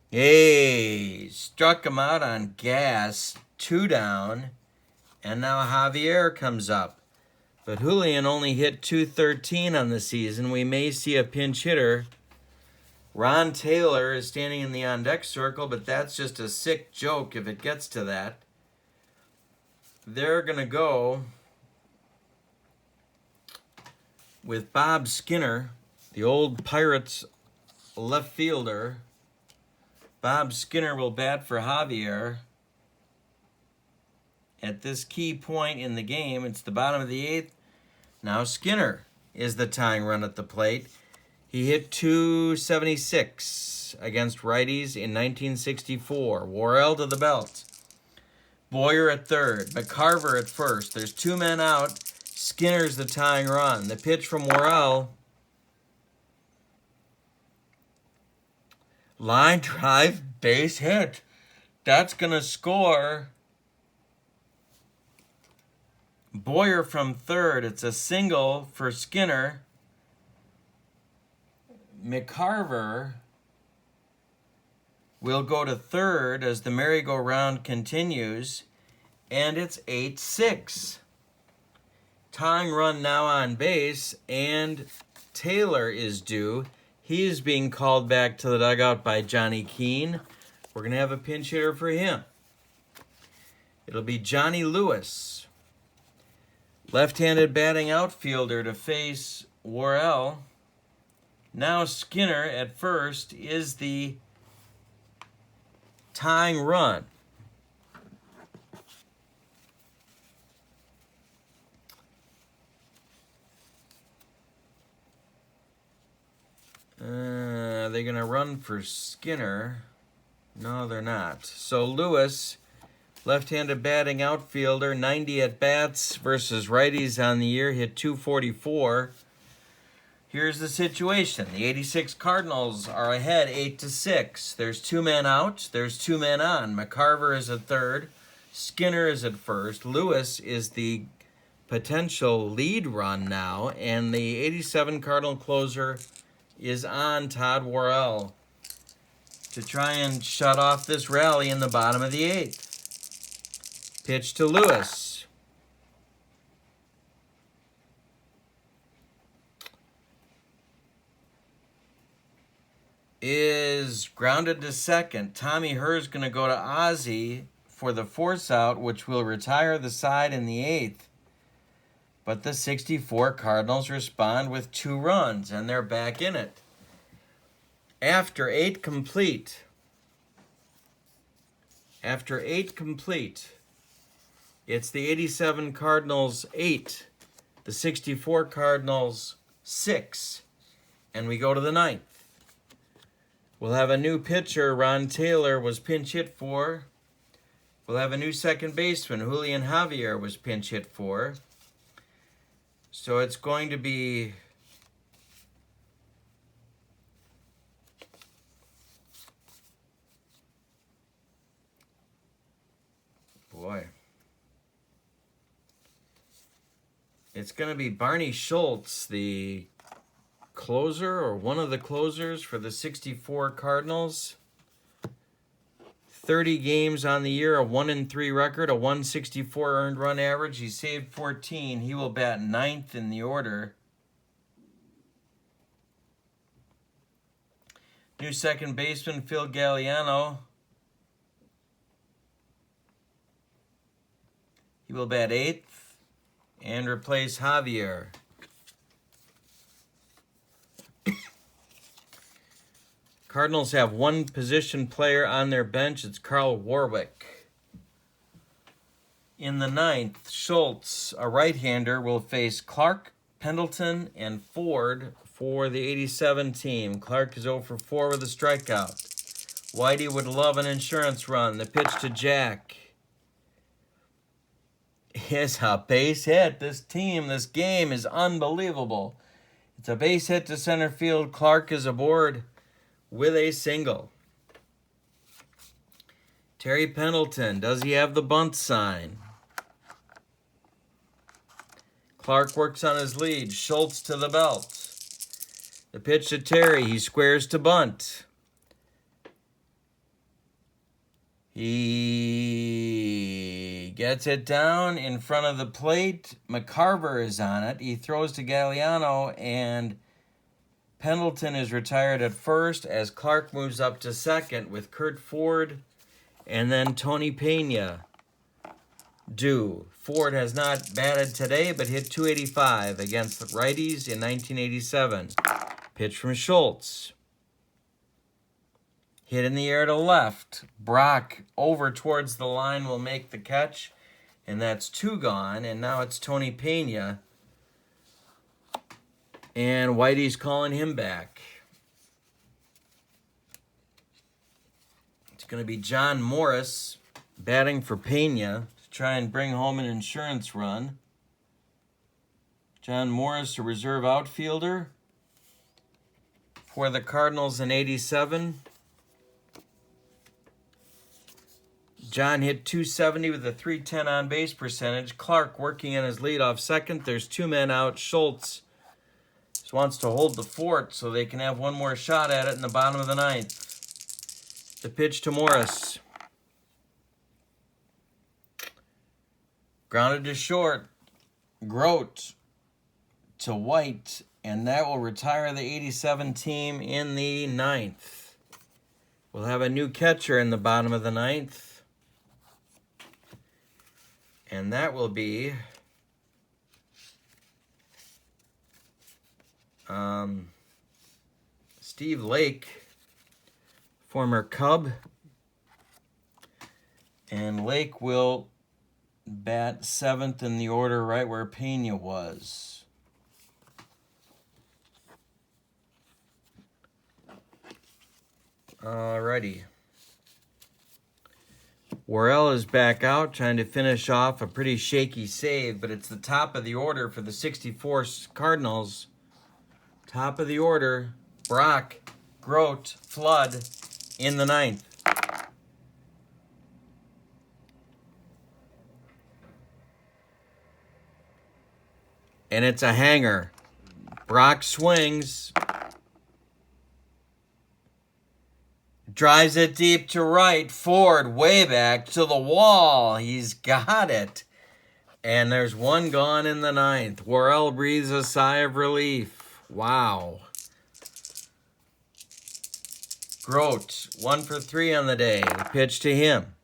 Yay! Struck him out on gas. 2 down. And now Javier comes up. But Julian only hit .213 on the season. We may see a pinch hitter. Ron Taylor is standing in the on-deck circle, but that's just a sick joke if it gets to that. They're going to go with Bob Skinner, the old Pirates left fielder. Bob Skinner will bat for Javier. At this key point in the game, it's the bottom of the 8th. Now Skinner is the tying run at the plate. He hit .276 against righties in 1964. Worrell to the belt. Boyer at third. McCarver at first. There's 2 men out. Skinner's the tying run. The pitch from Worrell. Line drive, base hit. That's going to score. Boyer from third. It's a single for Skinner. McCarver will go to third as the merry-go-round continues, and it's 8-6. Tying run now on base, and Taylor is due. He is being called back to the dugout by Johnny Keane. We're going to have a pinch hitter for him. It'll be Johnny Lewis, left-handed batting outfielder, to face Worrell. Now Skinner at first is the tying run. Are they going to run for Skinner? No, they're not. So Lewis Left-handed batting outfielder, 90 at-bats versus righties on the year, hit .244. Here's the situation. The 86 Cardinals are ahead 8-6. There's 2 men out. There's 2 men on. McCarver is at third. Skinner is at first. Lewis is the potential lead run now. And the 87 Cardinal closer is on, Todd Worrell, to try and shut off this rally in the bottom of the 8th. Pitch to Lewis. Is grounded to second. Tommy Herr's going to go to Ozzie for the force out, which will retire the side in the 8th. But the 64 Cardinals respond with 2 runs, and they're back in it. After 8 complete, it's the 87 Cardinals 8, the 64 Cardinals 6, and we go to the 9th. We'll have a new pitcher. Ron Taylor was pinch hit for. We'll have a new second baseman. Julian Javier was pinch hit for. So it's going to be it's going to be Barney Schultz, the closer or one of the closers for the 64 Cardinals. 30 games on the year, a 1-3 record, a 164 earned run average. He saved 14. He will bat 9th in the order. New second baseman Phil Galliano. He will bat 8th and replace Javier. Cardinals have 1 position player on their bench. It's Carl Warwick. In the 9th, Schultz, a right-hander, will face Clark, Pendleton, and Ford for the 87 team. Clark is 0 for 4 with a strikeout. Whitey would love an insurance run. The pitch to Jack is a base hit. This game is unbelievable. It's a base hit to center field. Clark is aboard with a single. Terry Pendleton, does he have the bunt sign? Clark works on his lead. Schultz to the belt. The pitch to Terry. He squares to bunt. He gets it down in front of the plate. McCarver is on it. He throws to Galliano, and Pendleton is retired at first as Clark moves up to second with Kurt Ford and then Tony Pena due. Ford has not batted today but hit .285 against the righties in 1987. Pitch from Schultz. Hit in the air to left. Brock over towards the line will make the catch, and that's 2 gone, and now it's Tony Pena. And Whitey's calling him back. It's going to be John Morris batting for Pena to try and bring home an insurance run. John Morris, a reserve outfielder for the Cardinals in 87. John hit .270 with a .310 on-base percentage. Clark working on his leadoff second. There's 2 men out. Schultz wants to hold the fort so they can have one more shot at it in the bottom of the 9th. The pitch to Morris. Grounded to short. Grote to White, and that will retire the 87 team in the 9th. We'll have a new catcher in the bottom of the 9th. And that will be Steve Lake, former Cub. And Lake will bat 7th in the order right where Pena was. Alrighty. Worrell is back out trying to finish off a pretty shaky save, but it's the top of the order for the 64 Cardinals. Top of the order, Brock, Grote, Flood in the 9th. And it's a hanger. Brock swings. Drives it deep to right. Ford way back to the wall. He's got it. And there's one gone in the 9th. Worrell breathes a sigh of relief. Wow. Grote, 1 for 3 on the day. Pitch to him.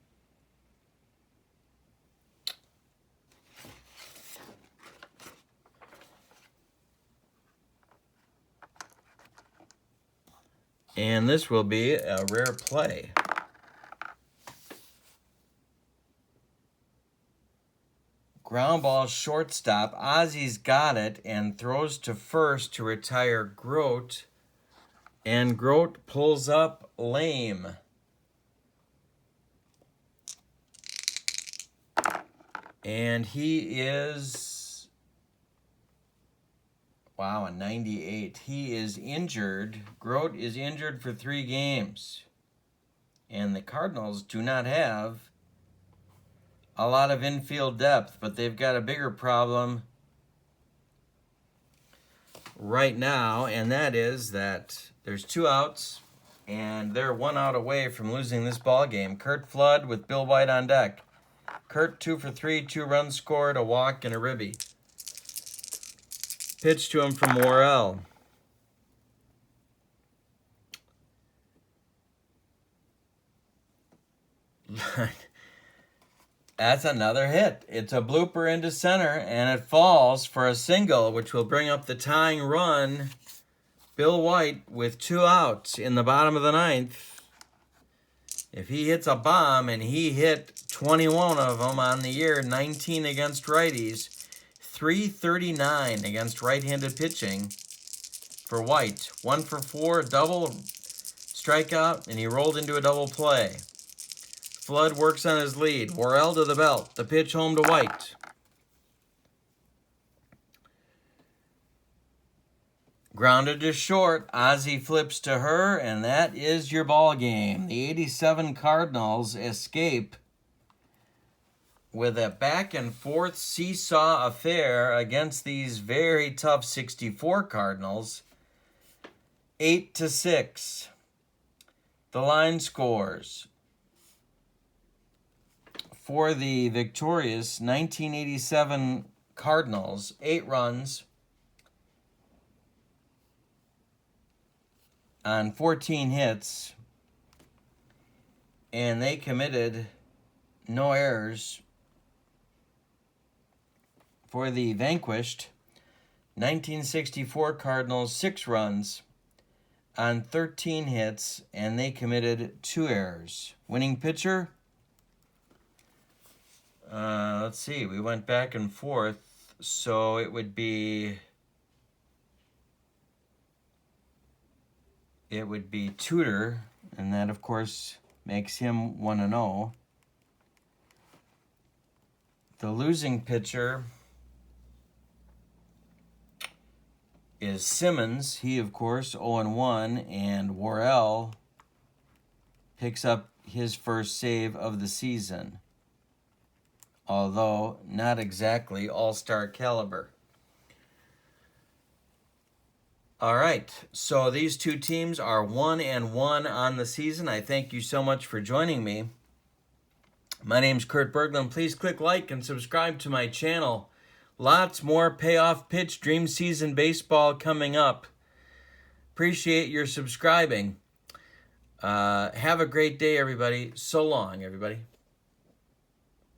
And this will be a rare play. Ground ball shortstop. Ozzy's got it and throws to first to retire Grote. And Grote pulls up lame. And he is, wow, a 98. He is injured. Grote is injured for 3 games. And the Cardinals do not have a lot of infield depth, but they've got a bigger problem right now, and that is that there's 2 outs, and they're 1 out away from losing this ball game. Curt Flood with Bill White on deck. Curt 2 for 3, 2 runs scored, a walk, and a ribby. Pitch to him from Worrell. That's another hit. It's a blooper into center, and it falls for a single, which will bring up the tying run. Bill White with 2 outs in the bottom of the 9th. If he hits a bomb, and he hit 21 of them on the year, 19 against righties, 339 against right-handed pitching for White. 1 for 4, double, strikeout, and he rolled into a double play. Flood works on his lead. Worrell to the belt. The pitch home to White. Grounded to short. Ozzy flips to her, and that is your ball game. The 87 Cardinals escape with a back-and-forth seesaw affair against these very tough 64 Cardinals. 8-6. The line scores. For the victorious 1987 Cardinals, 8 runs on 14 hits, and they committed no errors. For the vanquished 1964 Cardinals, 6 runs on 13 hits, and they committed 2 errors. Winning pitcher? Let's see. We went back and forth, so it would be Tudor, and that, of course, makes him 1-0. The losing pitcher is Simmons. He, of course, 0-1, and Worrell picks up his first save of the season, although not exactly all-star caliber. All right, so these 2 teams are 1-1 on the season. I thank you so much for joining me. My name's Kurt Berglund. Please click like and subscribe to my channel. Lots more Payoff Pitch Dream Season Baseball coming up. Appreciate your subscribing. Have a great day, everybody. So long, everybody.